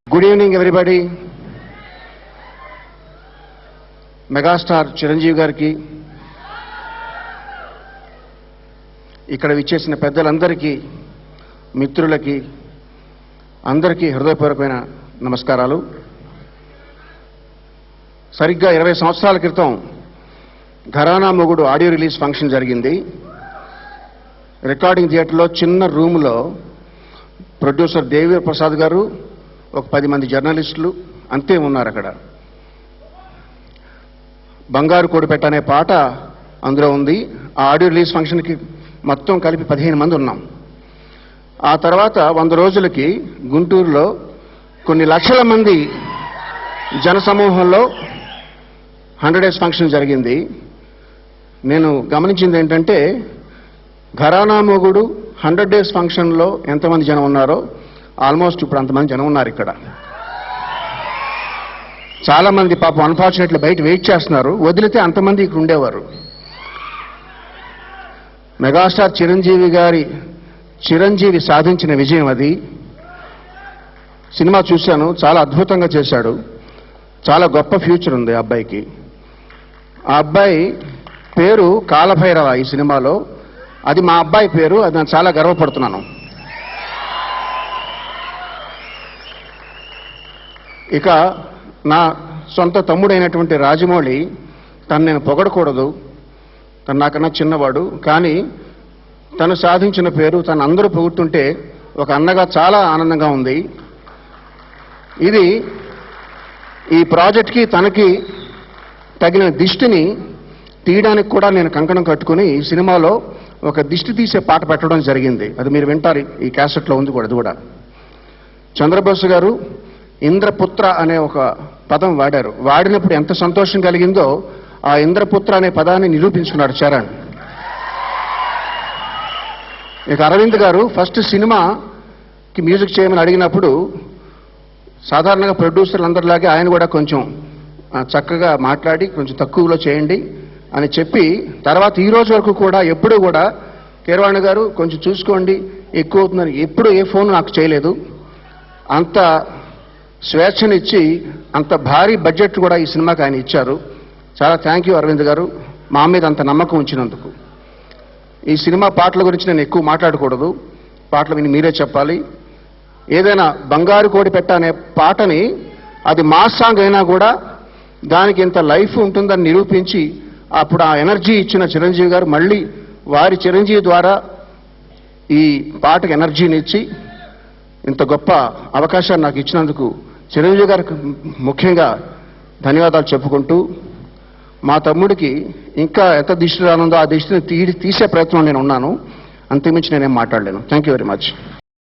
Good evening, everybody. Megastar Chiranjeevi గారికి ఇక్కడ విచ్చేసిన పెద్దలందరికీ మిత్రులకి అందరికీ హృదయపూర్వకమైన నమస్కారాలు. సరిగ్గా 20 సంవత్సరాల క్రితం ఘరానా మొగుడు ఆడియో రిలీజ్ ఫంక్షన్ జరిగింది. రికార్డింగ్ థియేటర్లో చిన్న రూమ్లో ప్రొడ్యూసర్ దేవి ప్రసాద్ గారు, ఒక 10 మంది జర్నలిస్టులు అంతే ఉన్నారు. అక్కడ బంగారు కోడిపెట్ట అనే పాట అందులో ఉంది. ఆ ఆడియో రిలీజ్ ఫంక్షన్కి మొత్తం కలిపి 15 మంది ఉన్నాం. ఆ తర్వాత 100 రోజులకి గుంటూరులో కొన్ని లక్షల మంది జనసమూహంలో 100 డేస్ ఫంక్షన్ జరిగింది. నేను గమనించింది ఏంటంటే, ఘరానా మొగుడు 100 డేస్ ఫంక్షన్లో ఎంతమంది జనం ఉన్నారో ఆల్మోస్ట్ ఇప్పుడు అంతమంది జనం ఉన్నారు. ఇక్కడ చాలా మంది పాపం అన్ఫార్చునేట్లీ బయట వెయిట్ చేస్తున్నారు. వదిలితే అంతమంది ఇక్కడ ఉండేవారు. మెగాస్టార్ చిరంజీవి గారి చిరంజీవి సాధించిన విజయం అది. సినిమా చూశాను, చాలా అద్భుతంగా చేశాడు. చాలా గొప్ప ఫ్యూచర్ ఉంది ఆ అబ్బాయికి. ఆ అబ్బాయి పేరు కాలభైరవ ఈ సినిమాలో. అది మా అబ్బాయి పేరు. అది నేను చాలా గర్వపడుతున్నాను. ఇక నా సొంత తమ్ముడైనటువంటి రాజమౌళి, తను నేను పొగడకూడదు, తను నాకన్నా చిన్నవాడు, కానీ తను సాధించిన పేరు తను అందరూ పొగుడుతుంటే ఒక అన్నగా చాలా ఆనందంగా ఉంది. ఇది ఈ ప్రాజెక్ట్కి తనకి తగిన దిష్టిని తీయడానికి కూడా నేను కంకణం కట్టుకుని ఈ సినిమాలో ఒక దిష్టి తీసే పాట పెట్టడం జరిగింది. అది మీరు వింటారు, ఈ క్యాసెట్లో ఉంది కూడా. అది కూడా చంద్రబోస్ గారు ఇంద్రపుత్ర అనే ఒక పదం వాడారు. వాడినప్పుడు ఎంత సంతోషం కలిగిందో ఆ ఇంద్రపుత్ర అనే పదాన్ని నిరూపించుకున్నాడు చరణ్. ఇక అరవింద్ గారు ఫస్ట్ సినిమాకి మ్యూజిక్ చేయమని అడిగినప్పుడు సాధారణంగా ప్రొడ్యూసర్లు అందరిలాగే ఆయన కూడా కొంచెం చక్కగా మాట్లాడి కొంచెం తక్కువలో చేయండి అని చెప్పి, తర్వాత ఈ రోజు వరకు కూడా ఎప్పుడూ కూడా కీరవాణి గారు కొంచెం చూసుకోండి ఎక్కువ అవుతుందని ఎప్పుడు ఏ ఫోన్ నాకు చేయలేదు. అంత స్వేచ్ఛనిచ్చి అంత భారీ బడ్జెట్ కూడా ఈ సినిమాకి ఆయన ఇచ్చారు. చాలా థ్యాంక్ యూ అరవింద్ గారు, మా మీద అంత నమ్మకం ఉంచినందుకు. ఈ సినిమా పాటల గురించి నేను ఎక్కువ మాట్లాడకూడదు, పాటలు విని మీరే చెప్పాలి. ఏదైనా బంగారు కోడిపెట్ట అనే పాటని అది మాస్ సాంగ్ అయినా కూడా దానికి ఇంత లైఫ్ ఉంటుందని నిరూపించి అప్పుడు ఆ ఎనర్జీ ఇచ్చిన చిరంజీవి గారు మళ్ళీ వారి చిరంజీవి ద్వారా ఈ పాటకు ఎనర్జీని ఇచ్చి ఇంత గొప్ప అవకాశాన్ని నాకు ఇచ్చినందుకు చిరంజీవి గారికి ముఖ్యంగా ధన్యవాదాలు చెప్పుకుంటూ, మా తమ్ముడికి ఇంకా ఎంత దిష్టి రానుందో ఆ దిష్టిని తీసే ప్రయత్నం నేను ఉన్నాను. అంతకుమించి నేనేం మాట్లాడలేను. Thank you very much.